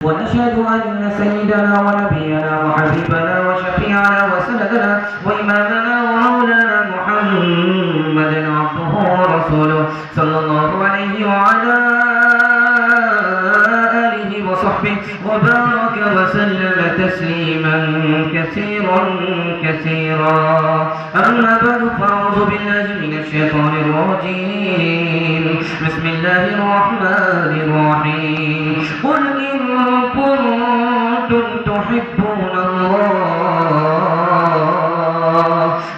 ونشهد أن سيدنا ونبينا وحبيبنا وشفيعنا وسندنا وإمامنا ومولانا محمدا عبده ورسوله صلى الله عليه وعلى آله وصحبه وبارك وسلم تسليما كثيرا كثيرا. أما بعد فأعوذ بالله من الشيطان الرجيم. بسم الله الرحمن الرحيم. قل إن كنتم تحبون الله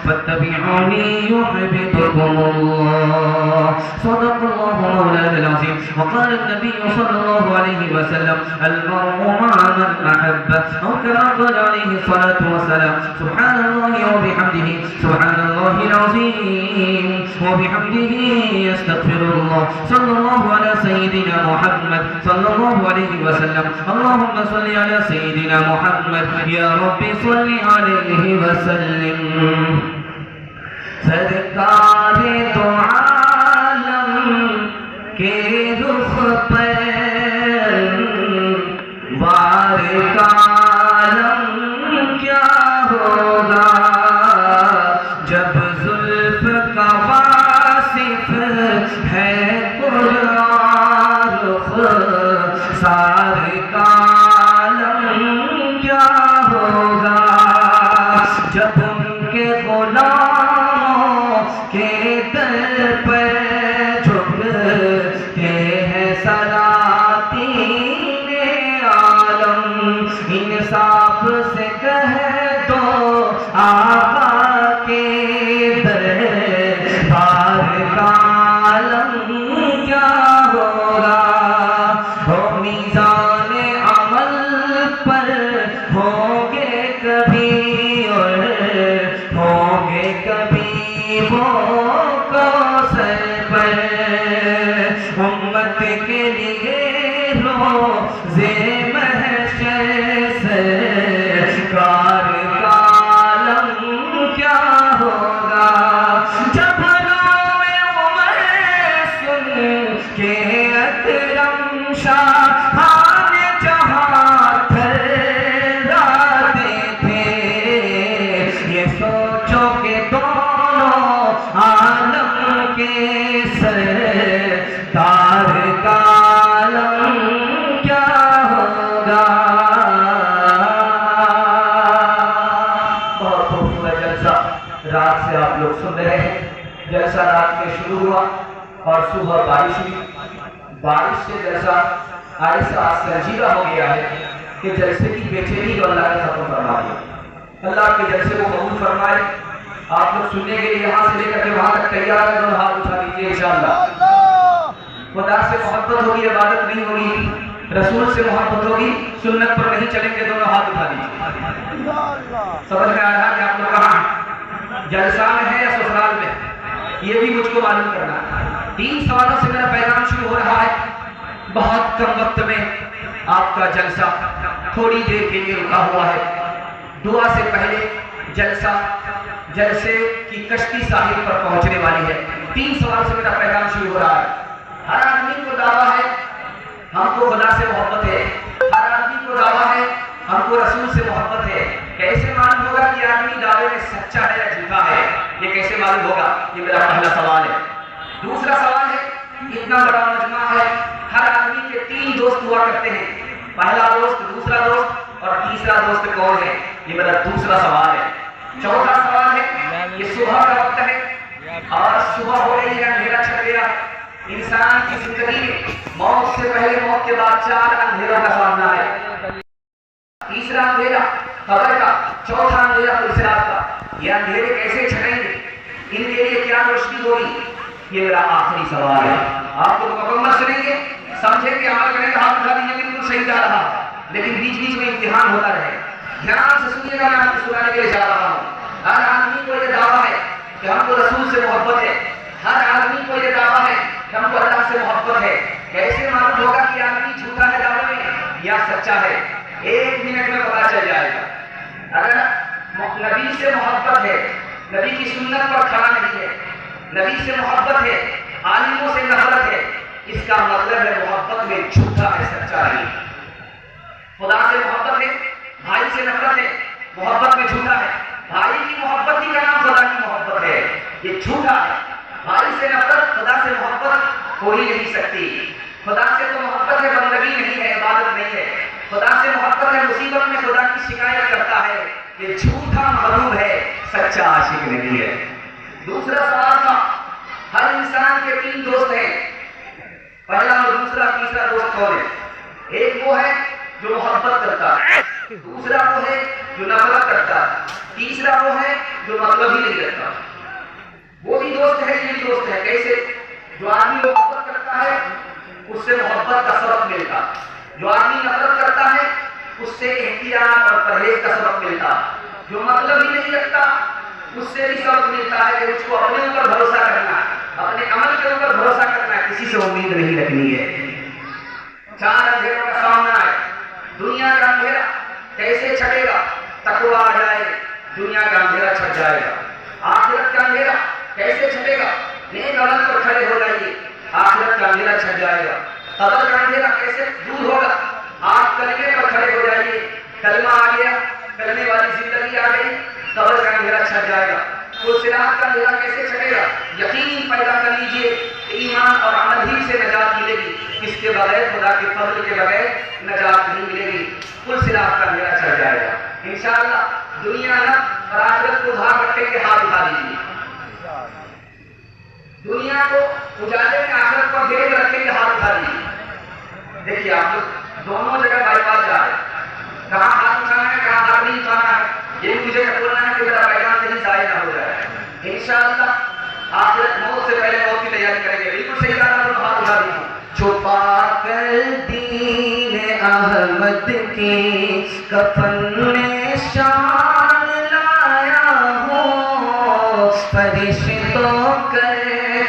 فاتبعوني يحببكم الله. صدق الله مولانا العظيم. وقال النبي صلى الله عليه وسلم المرء مع من أحب، أو كما قال عليه الصلاة والسلام سبحان الله وبحمده سبحان الله العظيم وبحمده يستغفر الله. صلى الله على سيدنا محمد صلى الله عليه وسلم. اللهم صل على سيدنا محمد يا رب صل عليه وسلم. سرکار دو عالم کے رخ پر وار کا عالم کیا ہوگا جب زلف کا واصف ہے قرآن رخ سار کا عالم کیا ہوگا جب ان کے غلاموں کے در پر جھکتے ہیں سلاطین عالم. انصاف سے کہہ دو آقا کے دربار کا عالم کیا ہوگا. ہو میزان عمل پر ہوں گے کبھی اور ہوں گے کبھی وہ کوثر پر. امت کے لیے روزے محشر سرکار کا عالم کیا ہوگا جب نام عمر سن کے اکرم شاہان جہاں تھراتے تھے. یہ سوچو کہ دونوں عالم کے سردار کا عالم کیا ہوگا. بہت خوبصورت جلسہ رات سے آپ لوگ سن رہے ہیں. جلسہ رات میں شروع ہوا اور صبح بارش ہوئی. بارش سے جلسہ ایسا سنجیدہ ہو گیا ہے کہ جلسے کی بے چینی کو اللہ نے ختم فرما دیا. اللہ کے جلسے کو قبول فرمائے. آپ لوگ سننے کے لیے یہاں سے لے کر کے وہاں تک تیار ہیں. دونوں ہاتھ اٹھا دیجیے انشاءاللہ. خدا سے محبت ہوگی, عبادت نہیں ہوگی. رسول سے محبت ہوگی, سنت پر نہیں چلیں گے. دونوں ہاتھ اٹھا دیجیے. سمجھ میں آ رہا کہ آپ لوگ کہاں جلسہ میں ہے یا سسرال میں, یہ بھی مجھ کو معلوم کرنا ہے. 3 سوالوں سے میرا پیغام شروع ہو رہا ہے. بہت کم وقت میں آپ کا جلسہ تھوڑی دیر کے لیے رکا ہوا ہے. دعا سے پہلے جلسے کی کشتی ساحل پر پہنچنے والی ہے. 3 سوال سے میرا پیغام شروع ہو رہا ہے. ہر آدمی کو دعویٰ ہے ہم کو خدا سے محبت ہے. ہر آدمی کو دعویٰ ہے ہم کو رسول سے محبت ہے. کیسے معلوم ہوگا کہ آدمی دعوے میں سچا ہے یا جھوٹا ہے؟ یہ کیسے معلوم ہوگا؟ یہ میرا پہلا سوال ہے. دوسرا سوال ہے, اتنا بڑا مجمع ہے, ہر آدمی کے 3 دوست ہوا کرتے ہیں. پہلا دوست, دوسرا دوست اور تیسرا دوست کون ہے؟ یہ میرا دوسرا سوال ہے. چوتھا سوال ہے, یہ صبح کا وقت ہے اور صبح ہو رہی ہے, اندھیرا چھا گیا. انسان کی زندگی میں موت سے پہلے, موت کے بعد 4 اندھیروں کا سامنا ہے. تیسرا اندھیرا قبر کا, چوتھا اندھیرا پلسرات کا. یہ اندھیرے کیسے چھٹیں گے؟ ان کے لیے کیا روشنی ہوگی؟ یہ میرا آخری سوال ہے. آپ کو مکمل سنیں گے, سمجھیں گے, عمل کریں گے, ہاتھ اٹھا دیجیے. بالکل صحیح جا رہا, لیکن بیچ بیچ میں امتحان ہوتا رہے. دھیان سے سنیے گا, میں آپ کو سنانے کے لیے جا رہا ہوں. ہر آدمی کو یہ دعویٰ ہے کہ ہم کو رسول سے محبت ہے. ہر آدمی کو یہ دعویٰ ہے کہ ہم کو اللہ سے محبت ہے. کیسے معلوم ہوگا کہ آدمی جھوٹا ہے دعوے میں یا سچا ہے؟ 1 منٹ میں پتا چل جائے گا. اگر نبی سے محبت ہے, نبی کی سنت پر کھڑا نہیں ہے, نبی سے محبت ہے, عالموں سے نفرت ہے, اس کا مطلب ہے محبت میں جھوٹا ہے, سچا نہیں. خدا سے محبت ہے، بھائی سے نفرت ہے، محبت میں جھوٹا ہے۔ بھائی کی محبت ہی کا نام خدا کی محبت ہے، یہ جھوٹا ہے۔ بھائی سے نفرت، خدا سے محبت ہو ہی نہیں سکتی۔ خدا سے تو محبت ہے، بندگی نہیں ہے، عبادت نہیں ہے۔ خدا سے محبت ہے، مصیبت میں خدا کی شکایت کرتا ہے، یہ جھوٹا محبوب ہے، سچا عاشق نہیں ہے۔ دوسرا سوال تھا، ہر انسان کے تین دوست ہیں، پہلا اور دوسرا تیسرا دوست کون ہے؟ ایک وہ ہے جو محبت کرتا ہے، دوسرا وہ ہے جو نفرت کرتا ہے، تیسرا وہ ہے جو مطلب ہی نہیں رکھتا۔ وہ بھی دوست ہے، یہ بھی دوست ہے۔ کیسے؟ جو آدمی محبت کرتا ہے اس سے محبت کا سبق ملتا، جو آدمی نفرت کرتا ہے اس سے احتیاط اور پرہیز کا سبق ملتا، جو مطلب ہی نہیں رکھتا اس سے بھی سبق ملتا ہے کہ اس کو اپنے اوپر بھروسہ کرنا ہے، اپنے عمل کے اوپر بھروسہ کرنا ہے، کسی سے امید نہیں رکھنی ہے۔ چار اندھیروں کا سامنا ہے، دنیا کا اندھیرا کیسے چھٹے گا؟ تقوی آ جائے دنیا کا اندھیرا چھٹ جائے گا۔ آخرت کا اندھیرا کیسے چھٹے گا؟ نیک عمل پر کھڑے ہو جائیے، آخرت کا اندھیرا چھٹ جائے گا۔ قبر کا اندھیرا کیسے دور ہوگا؟ آپ کلمے پر کھڑے ہو جائیے، کلمہ آ گیا، کلمے والی زندگی آ گئی، قبر کا اندھیرا چھٹ جائے گا۔ صراط کا اندھیرا کیسے چھٹے گا؟ یقین پیدا کر لیجئے کہ ایمان اور عمل ہی سے نجات ملے گی، اس کے بغیر، خدا کے فضل کے بغیر نجات نہیں ملے گی۔ صراط کا اندھیرا چھٹ جائے گا انشاءاللہ۔ دنیا نہ اور آخرت کو دھار رکھے کے ہاتھ اٹھا لیجیے، دنیا کو اجالے میں، آخرت کو گھیرے رکھے کے ہاتھ اٹھا لیجیے۔ دیکھیے آپ لوگ دونوں جگہ بائی پاس جا رہے ہیں، کہاں ہاتھ اٹھانا ہے کہاں ہاتھ نہیں اٹھانا ہے، یہ مجھے بولنا ہے کہ میرا پیغام کہیں ضائع نہ ہو جائے۔ انشاءاللہ آخرت موت سے پہلے موت کی تیاری کریں گے۔ بالکل صحیح کہا تھا، ہاتھ اٹھا دیجیے۔ چھپا کر دین احمد کی کفن میں شان لایا ہوں، فرشتوں کر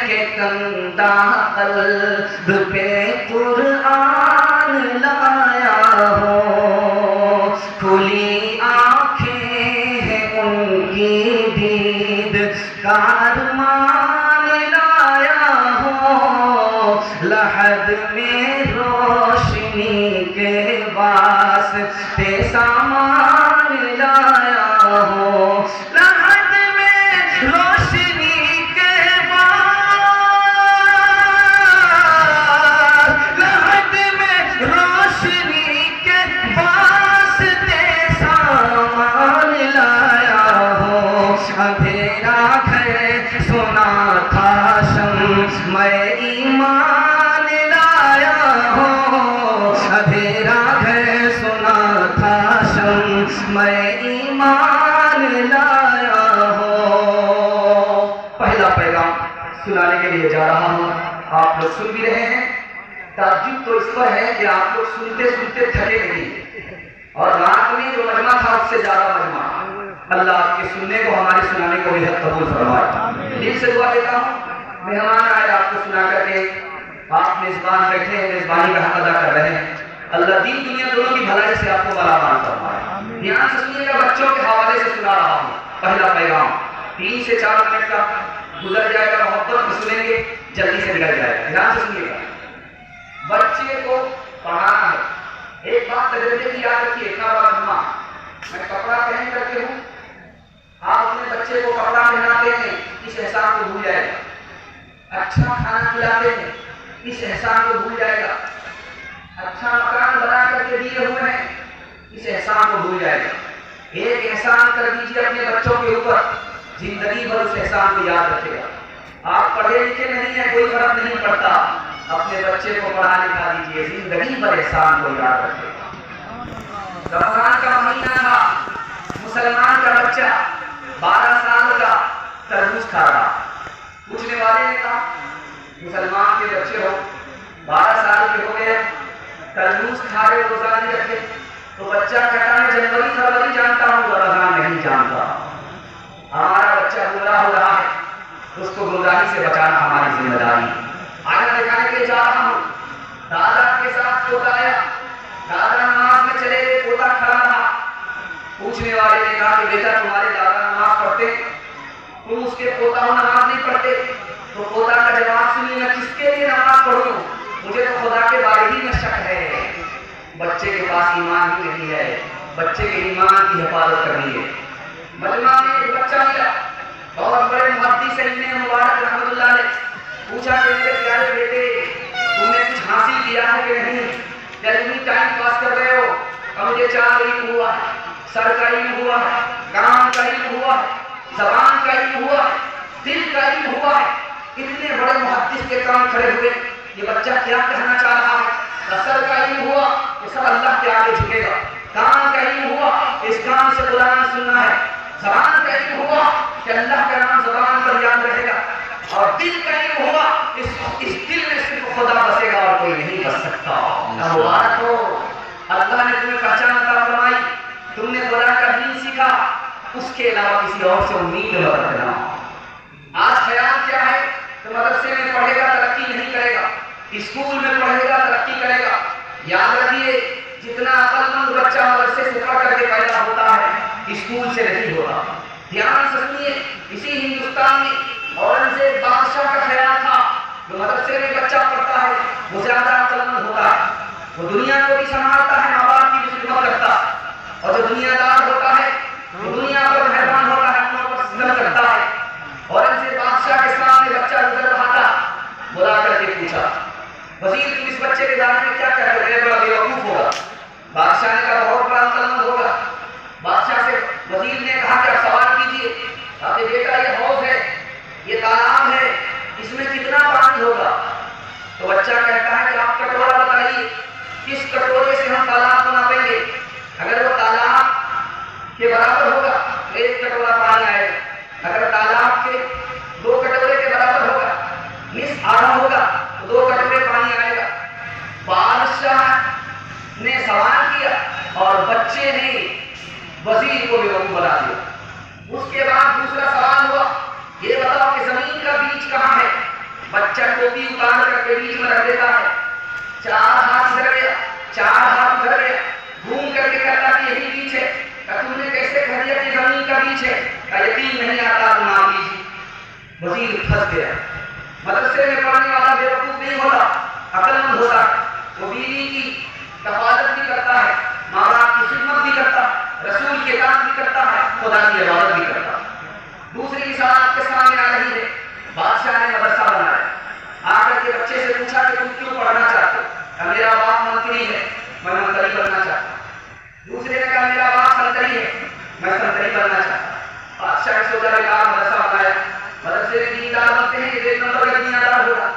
کے کندہ قلب پہ قرآن لایا ہوں، کھلی آنکھیں ہیں ان کی دید کارمان لایا ہوں، لحد میں روشنی کے واسطے سامان لایا ہوں، لحد میں روشنی کے لحد میں روشنی کے واسطے سامان لایا ہوں، اندھیرا گھر سنا تھا شمع ایمان لایا ہوں، اندھیرا گھر سنا تھا شمع ایمان لایا ہوں۔ پہلا پیغام سنانے کے لیے جا رہا ہوں، آپ لوگ سن بھی رہے ہیں۔ تعجب تو اس پر ہے کہ آپ لوگ سنتے سنتے تھکے نہیں، اور رات میں جو مجمع تھا اس سے زیادہ مجمع۔ اللہ آپ کے سننے کو، ہمارے سنانے کو بھی قبول فرمائے۔ دل سے دعا دیتا ہوں، مہمان آئے آپ کو سنا کر کے، آپ میزبان بیٹھے ہیں، میزبانی کا حق ادا کر رہے ہیں، اللہ دین دنیا دونوں کی بھلائی سے آپ کو بلابان فرمائے۔ دھیان سے سنیے گا، بچوں کے حوالے سے سنا رہا ہوں۔ پہلا پیغام 3 سے 4 منٹ کا گزر جائے گا، محبت میں سنیں گے، جلدی سے نکل جائے گا۔ دھیان سے سنیے گا، بچے کو پڑھانا ہے۔ ایک بات تجربے کی یاد رکھیے، اتنا بڑا مجمع، میں کپڑا پہن کر کے ہوں، آپ اپنے بچے کو کپڑا پہناتے ہیں، اس احسان کو بھول جائے گا۔ اچھا کھانا کھلاتے ہیں، اس احسان کو بھول جائے گا۔ اچھا مکان بنا کر کے دیے ہوئے ہیں، اس احسان کو بھول جائے گا۔ ایک احسان کر دیجیے اپنے بچوں کے اوپر، زندگی بھر اس احسان کو یاد رکھے گا۔ آپ پڑھے لکھے نہیں ہیں، کوئی فرق نہیں پڑتا، اپنے بچے کو پڑھا لکھا دیجیے، زندگی بھر احسان کو یاد رکھے گا۔ رمضان کا مہینہ تھا، مسلمان کا بچہ 12 سال کا تربوز کھا رہا۔ پوچھنے والے نے کہا مسلمان کے بچے ہو، 12 سال کے ہو گئے، تربوز کھا رہے، روزہ نہیں رکھتے؟ تو بچہ کہتا ہے جنوری فروری جانتا ہوں، رمضان نہیں جانتا۔ ہمارا بچہ گمراہ ہو رہا ہے، اس کو گمراہی سے بچانا ہماری ذمہ داری۔ آئینہ دکھانے کے لیے جا رہا ہوں، دادا کے ساتھ پوتا آیا، دادا نماز میں چلے گئے، پوتا کھڑا رہا۔ پوچھنے والے نے کہا کہ بیٹا تمہارے دادا نماز پڑھتے، تم اس کے پوتا ہو نماز نہیں پڑھتے؟ تو پوتا کا جواب سنیے، میں کس کے لیے نماز پڑھوں، مجھے تو خدا کے بارے ہی میں شک ہے، بچے کے پاس ایمان ہی نہیں ہے، بچے کے ایمان کی حفاظت کرنی ہے۔ مجمع میں ایک بچہ ملا، بہت بڑے محدث ابن مبارک رحمۃ اللہ علیہ، پوچھا کہ میرے پیارے بیٹے تم نے کچھ حاصل کیا ہے کہ نہیں؟ یا اتنی ٹائم پاس کر رہے ہو؟ مجھے 4 علم ہوا ہے، سر کا علم ہوا ہے، کان کا علم ہوا ہے، زبان کا علم ہوا ہے، دل کا علم ہوا ہے۔ اتنے بڑے محدث کے کام کھڑے ہوئے، یہ بچہ کیا کہنا چاہ رہا ہے؟ سر کا علم ہوا کہ سب اللہ کے آگے جھکے گا، کان کا علم ہوا اس کان سے قرآن سننا ہے، زبان کا علم ہوا کہ اللہ کا نام زبان پر یاد رہے گا، اور دل کا علم ہوا اس دل میں صرف خدا بسے گا اور کوئی نہیں بس سکتا۔ مبارک ہو، اللہ نے تمہیں پہچان عطا فرمائی، تم نے خدا کا دین سیکھا، اس کے علاوہ کسی اور سے امید مت رکھنا۔ آج خیال کیا ہے کہ مدرسے میں پڑھے گا ترقی نہیں کرے گا، اسکول میں پڑھے گا ترقی کرے گا۔ یاد رکھیے جتنا عقل مند بچہ مدرسے سے پڑھ کر کے پیدا ہوتا ہے اسکول سے نہیں ہوتا۔ دھیان سے سنیے، اسی ہندوستان میں اورنگزیب بادشاہ کا خیال تھا جو مدرسے میں بچہ پڑھتا ہے وہ زیادہ عقل مند ہوتا ہے، وہ دنیا کو بھی سنبھالتا ہے، ماں باپ کی بھی خدمت کرتا ہے، اور جو دنیا دار ہوتا ہے وہ دنیا پر مہربان ہوتا ہے، اپنوں پر ستم کرتا ہے۔ اورنگزیب بادشاہ کے سامنے بچہ گزر رہا تھا، بلا کر کے پوچھا وزیر تم اس بچے کے بارے میں کیا کہتے ہو؟ بڑا بیوقوف ہوگا۔ بادشاہ نے کہا بہت بڑا عقل مند ہوگا۔ بادشاہ سے وزیر نے کہا کہ آپ سوال کیجیے، آپ بیٹا یہ حوض ہے، یہ تالاب ہے، اس میں کتنا پانی ہوگا؟ تو بچہ کہتا ہے کہ آپ کٹورا بتائیے، کس کٹورے سے ہم تالاب کو ناپیں گے؟ اگر وہ تالاب کے برابر ہوگا تو 1 کٹورا پانی آئے گا، اگر تالاب کے 2 کٹورے کے برابر ہوگا، نصف آدھا ہوگا تو 2 کٹورے پانی آئے گا۔ بادشاہ نے سوال کیا اور بچے نے وزیر کو بیوقوف بنا دیا۔ اس کے بعد دوسرا سوال ہوا، یہ بتاؤ کہ زمین کا بیج کہاں ہے؟ بچہ ٹوپی اتار کر کے بیچ میں رکھ دیتا ہے، 4 ہاتھ ادھر گیا، 4 ہاتھ ادھر گیا، گھوم کر کے کہتا کہ یہی بیج ہے۔ کہ تم نے کیسے کہہ دیا کہ زمین کا بیج ہے؟ کہ یقین نہیں آتا تو نہ بیج۔ وزیر پھنس گیا۔ مدرسے میں پڑھنے والا بیوقوف نہیں ہوتا، عقل مند ہوتا ہے، وہ بیوی کی کفالت بھی کرتا ہے، ماں باپ کی خدمت بھی کرتا ہے، رسول کے کام بھی کرتا ہے، خدا کی عبادت بھی کرتا ہے۔ دوسری مثال آپ کے سامنے آ رہی ہے، بادشاہ نے مدرسہ بنایا، آ کر کے بچے سے پوچھا کہ تم کیوں پڑھنا چاہتے ہو؟ کہ میرا باپ منتری ہے، میں منتری بننا چاہتا ہوں۔ دوسرے نے کہا میرا باپ سنتری ہے، میں سنتری بننا چاہتا ہوں۔ بادشاہ نے سوچا مدرسہ بنایا، مدرسے میں دیندار بنتے ہیں، یہ 1 نمبر کا دیندار ہوگا۔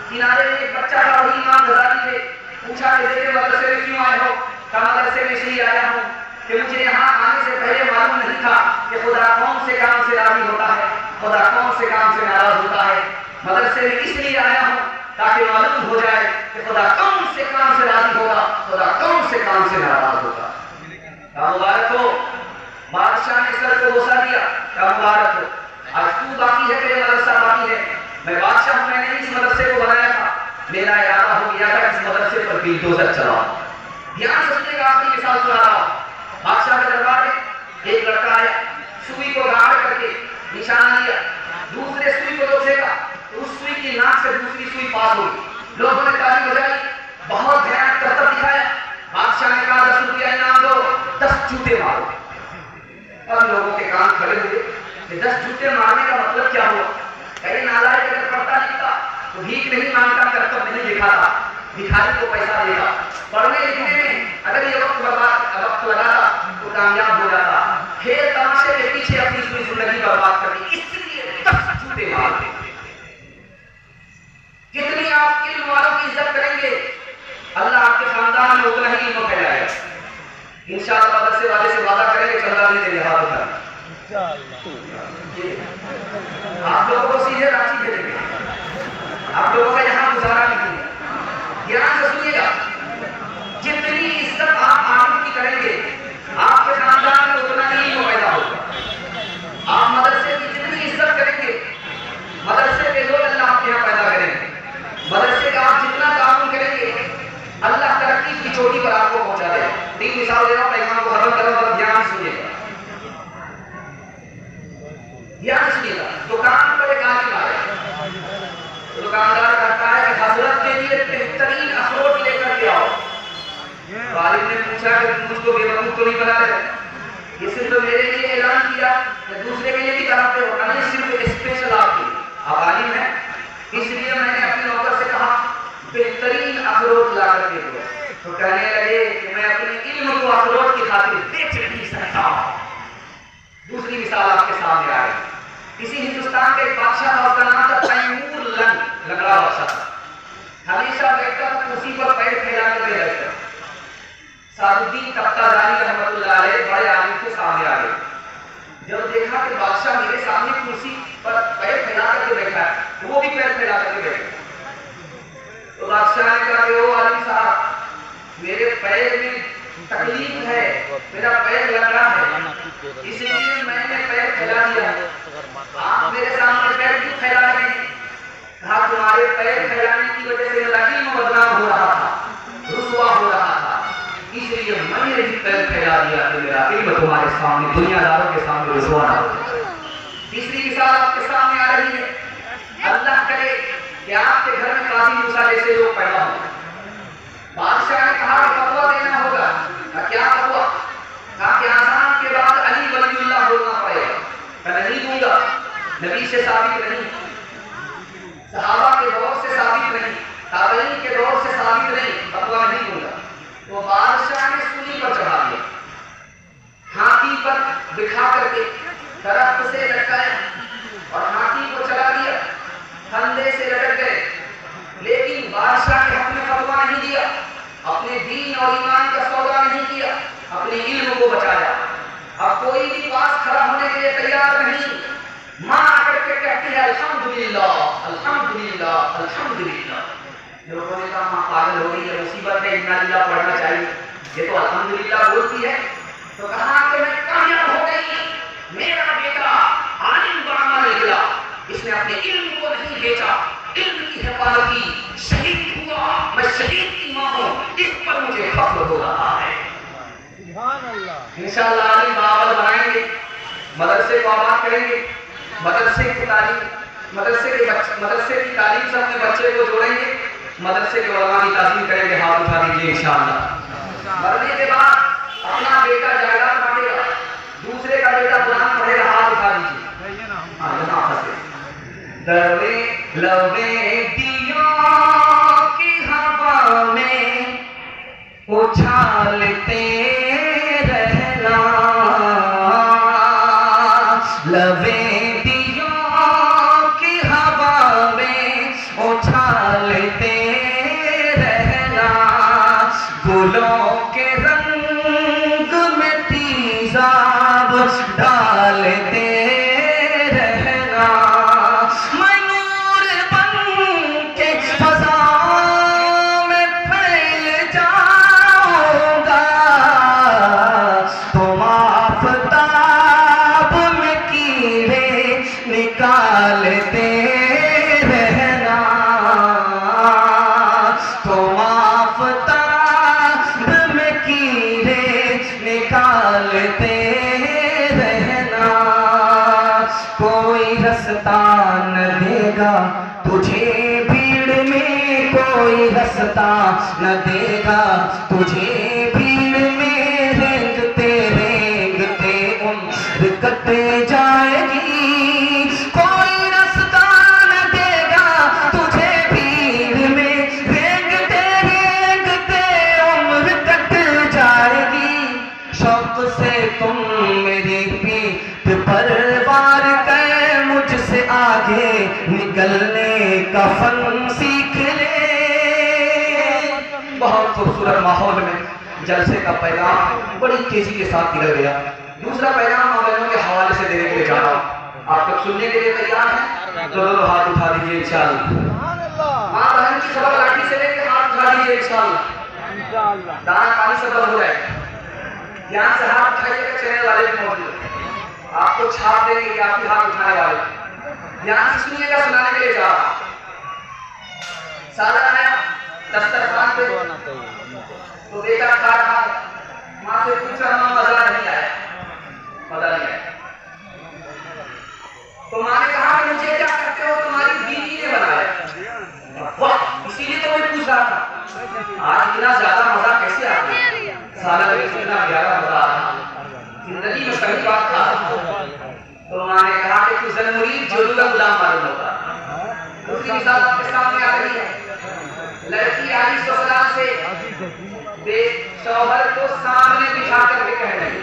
کنارے میں ایک بچہ تھا، وہی امام غزالی تھے، پوچھا کہ دیکھے مدرسے میں کیوں آئے ہو؟ کہا مدرسے میں اس لیے آیا ہوں کہ مجھے یہاں آنے سے پہلے معلوم نہیں تھا کہ خدا کون سے کام سے راضی ہوتا ہے، خدا کون سے کام سے ناراض ہوتا ہے۔ مدرسے میں اس لیے آیا ہوں تاکہ معلوم ہو جائے کہ خدا کون سے کام سے راضی ہوگا، خدا کون سے کام سے ناراض ہوگا۔ مبارک ہو، بادشاہ نے سر کو بوسہ دیا، مبارک ہو، آج تو باقی ہے، تیرے مدرسہ باقی ہے۔ میں بادشاہ ہوں، میں نے اس مدرسے کو بنایا تھا، میرا ارادہ ہو گیا تھا اس مدرسے پر بلڈوزر چلاؤں۔ دھیان سے سنیے گا، آخری مثال سنا رہا ہوں۔ بادشاہ کے دربار میں ایک لڑکا آیا، سوئی کو گاڑ کر کے نشان لیا، دوسرے سوئی کو روکے گا تو اس سوئی کی ناک سے دوسری سوئی پاس ہوگی۔ لوگوں نے تالی بجائی، بہت بھیانک کرتب دکھایا۔ بادشاہ نے کہا 10 روپیہ انعام دو، 10 جوتے مارو۔ اب لوگوں کے کان کھڑے ہوئے کہ 10 جوتے مارنے کا مطلب کیا ہوا؟ کہیں نالائق اگر پڑھتا لکھتا تو بھیک نہیں مانگتا، کرتب نہیں دکھاتا، بھکاری کو پیسہ دیتا۔ پڑھنے لکھنے میں اگر یہ وقت لگاتا تو کامیاب ہو جاتا۔ کھیل تماشے کے پیچھے اپنی زندگی برباد کرنی، اس لیے 10 جوتے مارتے۔ جتنی آپ علم والوں کی عزت کریں گے اللہ آپ کے خاندان میں اتنا ہی علم پھیلائے گا۔ انشاءاللہ مدرسے والے سے وعدہ کریں گے چندہ نہیں دیں گے، ہاتھ اٹھائیں۔ آپ لوگوں کو سیدھے رانچی بھیجیں گے، آپ لوگوں کا یہاں گزارا نہیں ہے۔ دھیان سے سنیے گا، جتنی عزت آپ عالم کی کریں گے آپ کے خاندان میں اتنا ہی علم پیدا ہوگا۔ آپ مدرسے کی جتنی عزت کریں گے، مدرسے کے لوگ اللہ آپ کے یہاں پیدا کریں گے۔ مدرسے کا آپ جتنا تعاون کریں گے اللہ ترقی کی چوٹی پر آپ کو پہنچا دے گا۔ 3 مثال دے رہا ہوں، پیغام کو ختم کروں گا، دھیان سے سنیے گا، دھیان سے سنیے گا۔ دکان پر ایک آدمی آ رہا ہے، دکاندار کہتا ہے کہ حضرت کے لیے بہترین اخروٹ لے کر کے آؤ۔ پوچھا کہ تم مجھ کو بیوقوف تو نہیں بنا رہے؟ یہ صرف میرے لیے اعلان کیا یا دوسرے کے لیے بھی کراتے ہو؟ نہیں، صرف اسپیشل آپ کی، آپ عالم ہیں، اس لیے میں نے اپنے نوکر سے کہا بہترین اخروٹ لا کر کے دو. تو کہنے لگے کہ میں اپنے علم کو اخروٹ کی خاطر بیچ نہیں سکتا. دوسری مثال آپ کے سامنے آ رہی. کسی ہندوستان کے ایک بادشاہ تھا، اس کا نام تھا تیمور لنگڑا بادشاہ تھا. ہمیشہ بیٹھتا تھا کرسی پر پیر پھیلا کر کے بیٹھتا. سعد الدین تختازانی رحمۃ اللہ علیہ بڑے عالم کے سامنے آ گئے. جب دیکھا کہ بادشاہ میرے سامنے کرسی پر پیر پھیلا کر کے بیٹھا ہے، وہ بھی پیر پھیلا کر کے بیٹھا. تو بادشاہ نے کہا کہ او عالم صاحب، میرے پیر میں تکلیف ہے، میرا پیر لگا ہے، اس لیے میں نے پیر پھیلا دیا. آپ میرے سامنے پیر کیوں پھیلا رہے ہیں؟ کہا تمہارے پیر پھیلانے کی وجہ سے میرا علم بدنام ہو رہا تھا، رسوا ہو رہا تھا، اس لیے میں نے بھی پیر پھیلا دیا کہ میرا علم تمہارے سامنے، دنیا داروں کے سامنے رسوا نہ ہو. تیسری مثال آپ کے سامنے آ رہی ہے. اللہ کرے کہ آپ کے گھر میں قاضی موسیٰ جیسے لوگ پیدا ہوں. بادشاہ نے کہا کہ فتویٰ دینا ہوگا. کیا فتویٰ؟ کہا کہ آزان کے بعد علی ولی اللہ بولنا پڑے گا. میں نہیں دوں گا، نبی سے ثابت نہیں، صحابہ کے دور سے ثابت نہیں، تابعین کے دور سے ثابت نہیں، فتویٰ نہیں دوں گا. تو بادشاہ نے سولی پر چڑھا دیا، ہاتھی پر بٹھا کر کے درخت سے لٹکایا اور ہاتھی کو چلا دیا، پھندے سے لٹک گئے. لیکن بادشاہ نے حق میں فتویٰ نہیں دیا، اپنے دین اور ایمان کا سودا نہیں کیا، اپنے علم کو بچایا. اب کوئی بھی پاس کھڑا ہونے کے لیے تیار نہیں. ماں آ کر کے کہتی ہے الحمدللہ الحمدللہ الحمدللہ. لوگوں نے کہا ماں پاگل ہو گئی ہے، مصیبت ہے، انا للہ پڑھنا چاہیے، یہ تو الحمدللہ بولتی ہے. تو کہا کہ میں کامیاب ہو گئی، میرا بیٹا عالم بعمل نکلا، اس نے اپنے علم کو نہیں بیچا، علم کی حفاظت کی، شہید ہوا. میں شہید کی ماں ہوں، اس پر مجھے فخر ہو رہا ہے. انشاءاللہ عالم بعمل بنائیں گے، مدرسے کو آباد کریں گے، مدرسے کی تعلیم سے اپنے بچے کو جوڑیں گے، مدرسے کے علماء کی تعظیم کریں گے. ہاتھ اٹھا دیجیے انشاءاللہ. مرنے کے بعد اپنا بیٹا جائیداد بانٹے گا، دوسرے کا بیٹا قرآن پڑھے گا. ہاتھ اٹھا دیجیے. درے لبے دیا کی ہوا میں اچھالتے رہنا، لبے دیا کی ہوا میں اچھالتے رہنا، گلوں کے رنگ میں تیزاب ڈالتے رہنا. میں نور بن کے فضا میں پھیل جاؤں گا، تم آفتاب میں کیڑے نکالتے رہنا، تم آفتاب میں کیڑے نکالتے رہنا. کوئی رستہ نہ دے گا تجھے بھیڑ میں، کوئی رستہ نہ دے گا تجھے بھیڑ میں، رینگتے رینگتے عمر کٹ جائے گی. کوئی رستہ نہ دے گا تجھے بھیڑ میں، رینگتے رینگتے عمر کٹ جائے گی. شوق سے تم میری پیٹھ پر وار کر مجھ سے آگے نکلنے کا فن سیکھ لے. بہت خوبصورت ماحول میں جلسے کا پیغام بڑی تیزی کے ساتھ نکل گیا. دوسرا پیغام ماں بہنوں کے حوالے سے دینے کے لیے جا رہا ہوں. آپ لوگ سننے کے لیے تیار ہیں؟ تو دونوں ہاتھ اٹھا دیجیے انشاءاللہ. ماں بہن کی خبر لاٹھی سے لے کے ہاتھ اٹھا دیجیے انشاءاللہ. دانا پانی سے بند ہو جائے. یہاں سے ہاتھ اٹھائیے گا، چہرے والے بھی موجود ہیں، آپ کو چھاپ دیں گے کہ آپ کے ہاتھ اٹھانے والے. یہاں سے سنیے گا، سنانے کے لیے جا رہا. سالن آیا دسترخوان پہ تو بیٹا کھا رہا، ماں سے پوچھا ماں مزہ نہیں آیا؟ مزہ نہیں آیا. تو ماں نے کہا کہ مجھے کیا کرتے ہو؟ تمہاری بیوی نے بنایا. واہ، اسی لیے تو میں پوچھ رہا تھا آج اتنا زیادہ مزہ کیسے آ گیا. سالن سے اتنا پیارا مزہ آ رہا زندگی میں پہلی بار کھا تو ماں نے کہا کہ تو زن مرید جولو کا غلام معلوم ہوتا. دوسری مثال آپ کے سامنے آ رہی ہے. لڑکی آئی سسرال سے شوہر کو سامنے بٹھا کر کے کہہ رہی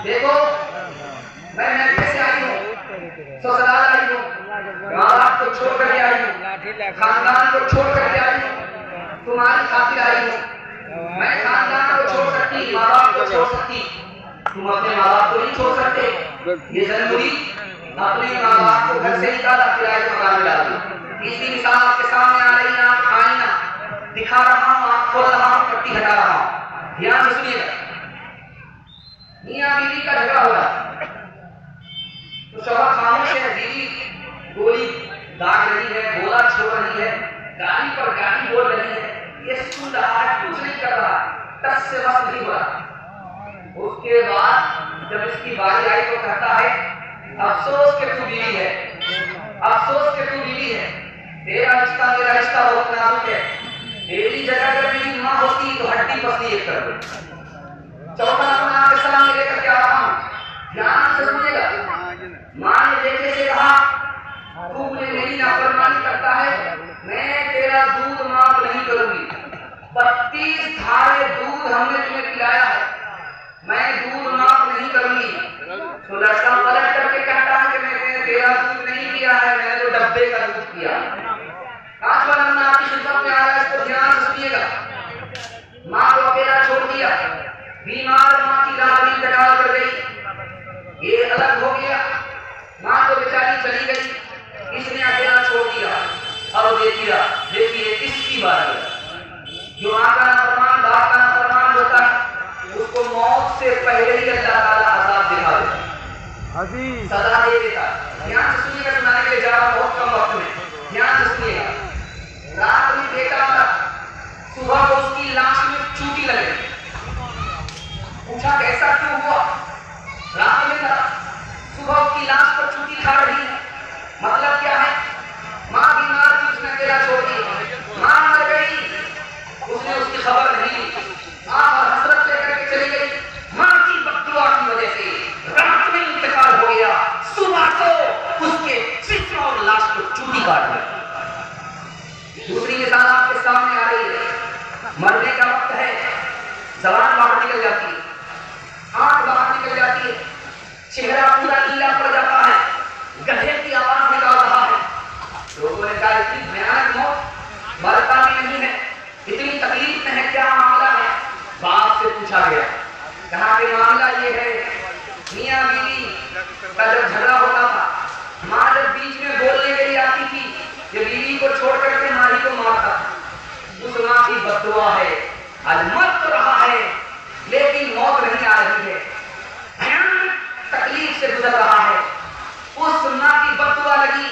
دیکھو میں مکے سے آئی ہوں, سسرال آئی ہوں, ماں باپ کو چھوڑ کر کے آئی ہوں, خاندان کو چھوڑ کر کے آئی ہوں, تمہاری خاطر آئی ہوں. میں خاندان کو چھوڑ سکتی, ماں باپ کو چھوڑ سکتی, تم اپنے ماں باپ کو نہیں چھوڑ سکتے. یہ ضروری اپنے ماں باپ کو گھر سے نکالا پھر آئے مکان میں ڈال دی. تیسری مثال آپ کے سامنے آ رہی ہے. آپ آئینہ دکھا رہا ہوں, آپ کھول رہا ہوں, پٹی ہٹا رہا ہوں. دھیان سے سنیے گا. میاں بیوی کا جھگڑا ہو رہا تو شوہر خاموش ہے, بیوی گولی داغ رہی ہے, گولا چھوڑ رہی ہے, گالی پر گالی بول رہی ہے, یہ سن رہا ہے, کچھ نہیں کر رہا, ٹس سے بس نہیں ہو رہا. اس کے بعد جب اس کی باری آئی تو کہتا ہے افسوس کہ تو بیوی ہے, افسوس کہ تو بیوی ہے, تیرا رشتہ میرا رشتہ بہت نازک ہے, تیری جگہ اگر میری ماں ہوتی تو ہڈی پسلی ایک کر دے. چوتھا اپنا آپ کے سلام لے کر کے آ رہا ہوں, دھیان سے سنیے گا. ماں نے بیٹے سے کہا تو مجھے میری نافرمانی کرتا ہے, میں تیرا دودھ معاف نہیں کروں گی. 32 دھارے دودھ ہم نے تمہیں پلایا ہے, میں دودھ معاف نہیں کروں گی. تو لڑکا پلٹ کر کے کہتا ہے کہ میں نے تیرا دودھ نہیں پیا ہے, میں نے تو ڈبے کا دودھ پیا. پانچواں نمبر آپ کی خدمت میں آ رہا ہے, اس کو دھیان سے سنیے گا. ماں کو اکیلا چھوڑ دیا, بیمار ماں کی راہ بھی انتقال کر گئی, یہ الگ ہو گیا, ماں تو بیچاری چلی گئی, اس نے اکیلا چھوڑ دیا. اور دیکھیے اس کی بات ہے. جو ماں کا نافرمان باپ کا نافرمان ہوتا ہے اس کو موت سے پہلے ہی اللہ تعالیٰ عذاب دکھا دیتا ہے, سزا دے دیتا ہے. دھیان سے سنیے گا, سنانے کے لیے جا رہا ہوں بہت کم وقت میں, دھیان سے سنیے گا. رات میں بیٹا مرا, صبح کو اس کی لاش میں چوٹی لگے, پوچھا کیسا کیوں ہوا, رات میں مرا, صبح اس کی لاش پر چوٹی کھا رہی ہے. مطلب کیا ہے, ماں بیمار تھی, اس نے اکیلا چھوڑ دی, ماں مر گئی, اس نے اس کی خبر نہیں لی, آپ اور حسرت لے کر کے چلی گئی. ماں کی بددعا کی وجہ سے رات میں انتقال ہو گیا, صبح کو اس کے جسم اور لاش کو چوٹی کاٹ دی. دوسری مثال آپ کے سامنے آ رہی ہے. مرنے کا وقت ہے, زبان باہر نکل جاتی ہے, آنکھ باہر نکل جاتی ہے, چہرہ پورا نیلا پڑ جاتا ہے, گدھے کی آواز نکال رہا ہے. لوگوں نے کہا اتنی بھیانک موت مرتا بھی نہیں ہے, اتنی تکلیف میں ہے, کیا معاملہ ہے؟ باپ سے پوچھا گیا, کہا کہ معاملہ یہ ہے, میاں بیوی کا جب جھگڑا ہوتا تھا, ماں جب بیچ میں بولنے کے لیے آتی تھی, یہ بیوی کو چھوڑ کر کے ماں ہی کو مارتا تھا. اس ماں کی بددعا ہے, آج مر تو رہا ہے لیکن موت نہیں آ رہی ہے, بھیانک تکلیف سے گزر رہا ہے. اس ماں کی بددعا لگی,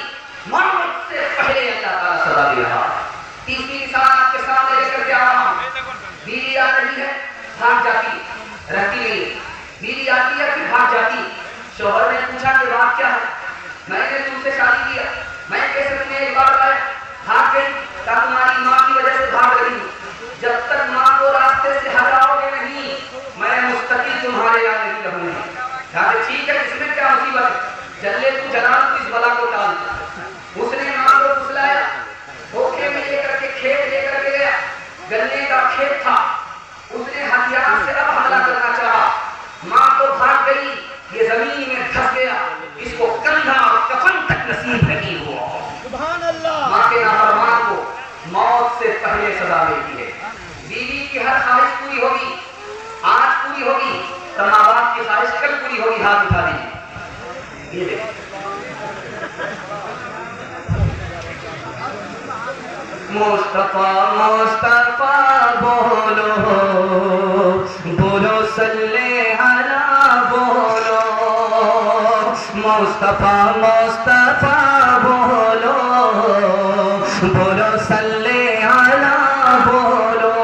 موت سے پہلے اللہ تعالیٰ سزا دے رہا ہے. تیسری مثال آپ کے سامنے لے کر کے آ رہا ہوں. بیوی آ رہی ہے, بھاگ جاتی, رہتی نہیں, بیوی آتی ہے پھر بھاگ جاتی. شوہر نے پوچھا کہ بات کیا ہے, میں نے تم سے شادی کیا, میں کیسے تمہیں ایک بار لائے, بھاگ گئی, کہا تمہاری ماں کی وجہ سے بھاگ رہی ہوں, جب تک ماں کو راستے سے ہٹاؤ گے نہیں میں مستقل تمہارے یہاں نہیں رہوں گی. کہا کہ ٹھیک ہے, اس میں کیا مصیبت ہے, جلے تو جلال تو اس بلا کو ٹال. اس نے ماں کو پھسلایا, دھوکے میں لے کر کے کھیت لے کر کے گیا, گنے کا کھیت تھا, اس نے ہتھیار سے اب حملہ کرنا چاہا, ماں کو بھاگ گئی, یہ زمین میں دھس گیا, اس کو کندھا اور کفن تک نصیب نہیں ہوا. سبحان اللہ. ماں کے نافرمان کو موت سے پہلے سزا ملتی ہے. بیوی کی ہر خواہش پوری ہوگی, آج پوری ہوگی تو ماں باپ کی خواہش کل پوری ہوگی. ہاتھ اٹھا دیجیے, یہ دیکھیں مصطفیٰ مصطفیٰ بولو بولو صلی علی بولو, مصطفیٰ مصطفیٰ بولو بولو صلی علی بولو.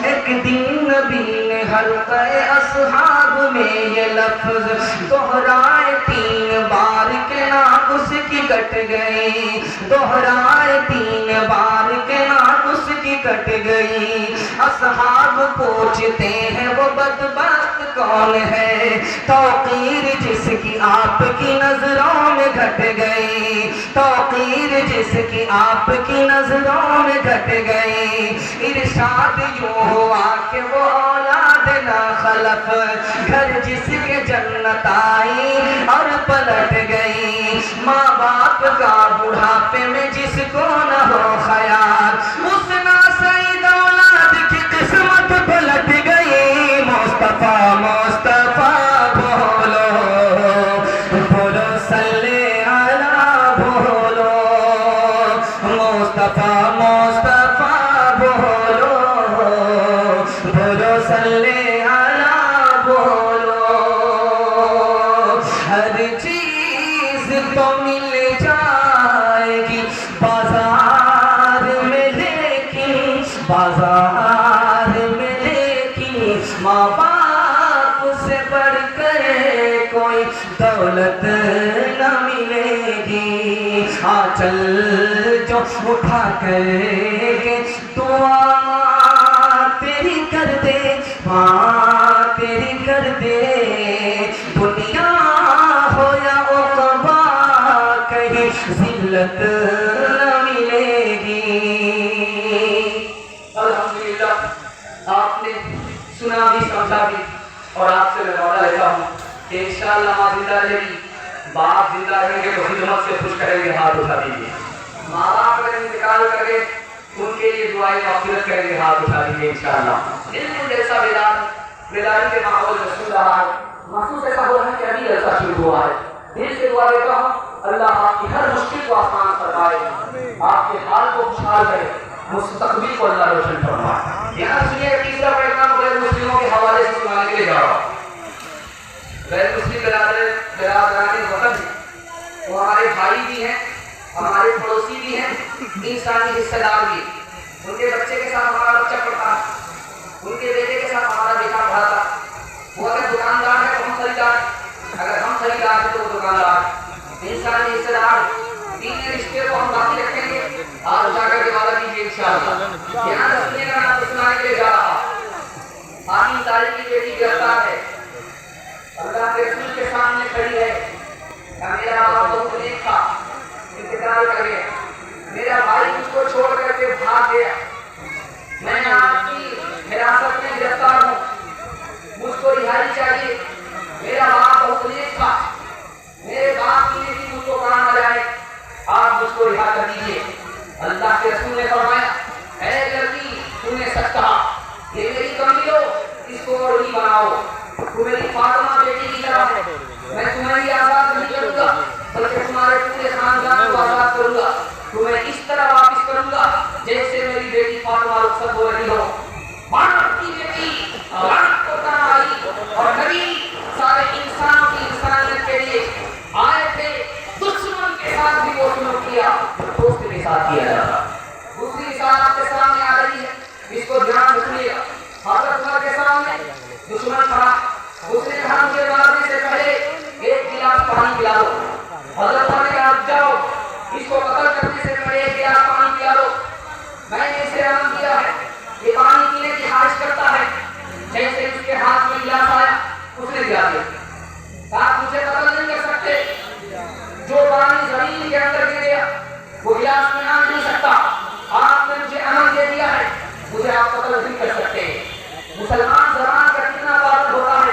ایک دن نبی نے حلقہ اصحاب میں یہ لفظ دوہرائے, 3 بار کے ناک اس کی کٹ گئی, دوہرائے 3 بار کے ناک اس کی کٹ گئی. اصحاب پوچھتے ہیں وہ بدبخت کون ہے, توقیر جس کی آپ کی نظروں میں گھٹ گئی, توقیر جس کی آپ کی نظروں میں گھٹ گئی. ارشاد یوں ہوا کہ وہ اولاد نا خلف, گھر جس کے جنت آئی اور پلٹ گئی. ماں باپ کا بڑھاپے میں جس کو نہ ہو خیال, اس ناسعید اولاد کی قسمت پلٹ گئی. مصطفیٰ مصطفیٰ بولو, بولو صلی علی بولو. مصطفیٰ مصطفیٰ بولو, بولو صلی علی بولو. ہر چیز تو مل جائے گی بازار میں, لیکن بازار میں لیکن ماں باپ سے بڑھ کر کوئی دولت نہ ملے گی. ہاں چل جو اٹھا کر کے دعا ماں تیری کر دے, ماں تیری کر دے. دنیا ہو یا عقبا کہیں ذلت نہ ملے گی. الحمدللہ آپ نے سنا بھی سمجھا بھی, اور آپ سے میں وعدہ لیتا ہوں کہ انشاءاللہ ماں زندہ رہے گی, باپ زندہ رہیں گے تو خدمت سے خوش کریں گے. ہاتھ اٹھا دیجیے. ماں باپ اگر انتقال کر گئے ان کے لیے دعائیں مغفرت کریں گے. ہاتھ اٹھا دیجیے انشاءاللہ. بالکل جیسا بیداری کے ماحول میں سن رہا ہے, محسوس ایسا ہو رہا ہے کہ ابھی ایسا شروع ہوا ہے. دل سے دعا دیتا ہوں اللہ آپ کی ہر مشکل کو آسان فرمائے, آپ کے حال کو خوشحال کرے, مستقبل کو اللہ روشن فرمائے. یہاں سنیے کہ تیسرا پیغام غیر مسلموں کے حوالے سے سنانے کے لیے جا رہا ہوں. غیر مسلم برادران وطن وہ ہمارے بھائی بھی ہیں, ہمارے پڑوسی بھی ہیں, انسانی حصہ دار بھی. ان کے بچے کے ساتھ ہمارا بچہ پڑھتا ہے, ان کے بیٹے کے ساتھ ہمارا بیٹا پڑھاتا. وہ اگر دکاندار ہے تو ہم خریدار, اگر ہم خریدار ہیں تو وہ دکاندار. انسانی حصہ دار, دینی رشتے کو ہم باقی رکھیں گے. آپ جا کر کے وعدہ کیجیے انشاءاللہ. یہاں سنیے گا میں سنانے کے لیے جا رہا. 8 تاریخ کی بیٹی گرفتار ہے, اللہ کے رسول کے سامنے کھڑی ہے. میرا باپ بہت نیک تھا, انتقال کر گیا. میرا بھائی مجھ کو چھوڑ کر کے بھاگ گیا. میں آپ کی حراست میں گرفتار ہوں, مجھ کو رہائی چاہیے. میرا باپ بہت نیک تھا, میرے باپ کی نیکی مجھ کو کام آ جائے, آپ مجھ کو رہا کر دیجیے. اللہ کے رسول نے فرمایا, اے لڑکی تم نے سچ کہا, یہ میری کمی ہو اس کو اور نہیں بناؤ. تو میری فاطمہ بیٹی کی طرح ہے, میں تمہیں بھی آزاد نہیں کروں گا بلکہ تمہارے پورے خاندان کو آزاد کروں گا. تمہیں اس طرح واپس کروں گا جیسے میری بیٹی فاطمہ رخصت ہو رہی ہو. مانو کی بیٹی رات کو کام آئی, اور نبی سارے انسانوں کی انسانیت کے لیے آئے تھے. دشمن کے ساتھ بھی وہ سلوک کیا دوست کے ساتھ کیا جاتا. دوسری مثال آپ کے سامنے آ رہی ہے, اس کو دھیان رکھیے گا. حضرت عمر کے سامنے دشمن کھڑا, اس نے کہا مجھے مارنے سے پہلے ایک گلاس پانی پلا دو. حضرت عمر نے کہا جاؤ, اس کو قتل کرنے سے پہلے ایک گلاس پانی پلا دو. میں نے اسے عمل کیا ہے, یہ پانی پینے کی خواہش کرتا ہے. جیسے اس کے ہاتھ میں گلاس آیا اس نے دیا دیا. آپ مجھے قتل نہیں کر سکتے, جو پانی زمین کے اندر گر گیا وہ گلاس میں آ نہیں سکتا. آپ نے مجھے امن دے دیا ہے, مجھے آپ قتل نہیں کر سکتے. مسلمان زبان کا کتنا پابند ہوتا ہے.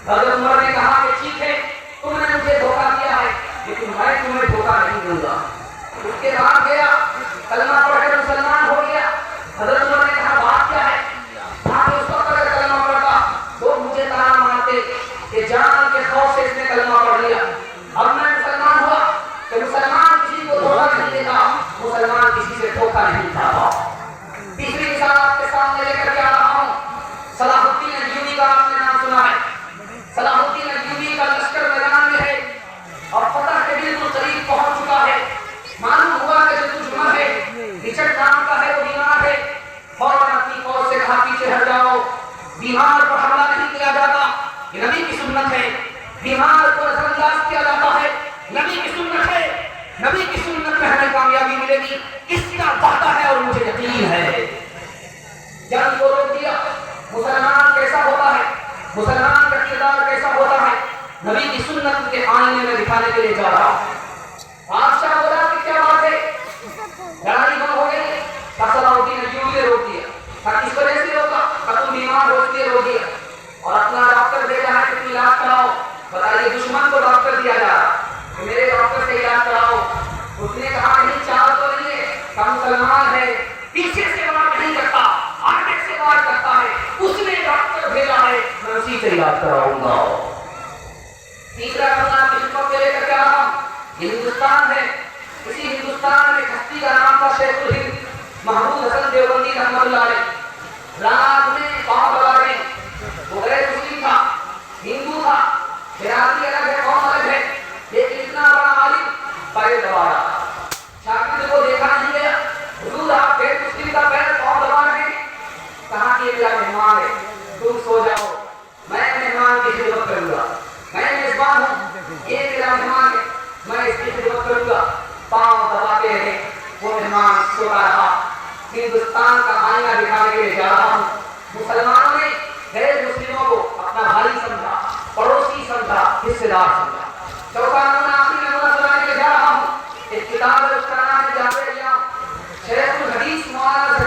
حضرت عمر نے کہا کہ ٹھیک ہے تم نے مجھے دھوکہ دیا ہے لیکن میں تمہیں دھوکہ نہیں دوں گا. اس کے بعد گیا, کلمہ پڑھ کر مسلمان ہو گیا. حضرت عمر نے کہا بات کیا ہے؟ اس وقت اگر کلمہ پڑھتا تو مجھے تانا مارتے کہ جان کے خوف سے اس نے کلمہ پڑھ لیا. اب میں مسلمان ہوا کہ مسلمان کسی کو دھوکہ نہیں دیتا, مسلمان کسی سے دھوکہ نہیں کھاتا. تیسری مثال آپ کے سامنے لے کر کے آ رہا ہوں. صلاح الدین ایوبی کا آپ نے نام سنا ہے. صلاح الدین ایوبی کا لشکر میدان میں ہے اور فتح کے بالکل قریب پہنچ چکا ہے. معلوم ہوا کہ جو دشمن ہے رچرڈ نام کا ہے وہ بیمار ہے. فوراً اپنی فوج سے کہا پیچھے ہٹ جاؤ, بیمار پر حملہ نہیں کیا جاتا, یہ نبی کی سنت ہے. بیمار کو نظر انداز کیا جاتا ہے, نبی کی سنت ہے. نبی کی سنت میں ہمیں کامیابی ملے گی, اس کا وعدہ ہے اور مجھے یقین ہے. جنگ کو روک دیا. مسلمان کیسا ہوتا ہے, مسلمان کا کردار کیسا ہوتا ہے, نبی کی سنت کے آئینے میں دکھانے کے لیے جا رہا ہوں. بادشاہ بولا کہ کیا بات ہے, لڑائی بند ہو گئی. صلاح الدین ایوبی نے روک دیا. کس وجہ سے روکا, تم بیمار ہو اس لیے روک دیا, اور اپنا ڈاکٹر بھیجا ہے کہ تم علاج کراؤ. بتائیے دشمن کو ڈاکٹر دیا جا رہا کہ میرے ڈاکٹر سے علاج کراؤ. اس نے کہا نہیں, چار تو نہیں ہے, ہم مسلمان ہے, پیچھے سے وار نہیں کرتا, آگے سے وار کرتا ہے. اس نے ڈاکٹر بھیجا ہے, میں اسی سے علاج کراؤں گا. تیسرا کمرہ کی خدمت میں لے کر کے آ رہا ہوں. ہندوستان ہے, اسی ہندوستان میں ہستی کا نام تھا شیخ الہند محمود حسن دیوبندی رحمۃ اللہ علیہ. رات میں پاؤں دبا رہے, وہ غیر مسلم تھا, ہندو تھا, برادری الگ ہے, قوم الگ ہے, لیکن اتنا بڑا عالم پیر دبا رہا. شاگرد کو دیکھا نہیں گیا, حضور آپ غیر مسلم کا پیر پاؤں دبا رہے ہیں. کہا کہ یہ میرا مہمان ہے, تم سو جاؤ, میں مہمان کی خدمت کروں گا, میں میزبان ہوں, یہ میرا مہمان ہے, میں اس کی خدمت کروں گا. پاؤں دباتے رہے, وہ مہمان سوتا رہا. ہندوستان کا آئینہ دکھانے کے لیے جا رہا ہوں. مسلمانوں نے غیر مسلموں کو اپنا بھائی سمجھا, پڑوسی سمجھا, حصے دار سمجھا. چوتھا نمونہ آخری نمونہ سنانے کے لیے جا رہا ہوں. ایک کتاب ہے, اس کا نام ہے جامع الیام, شیخ الحدیث مولانا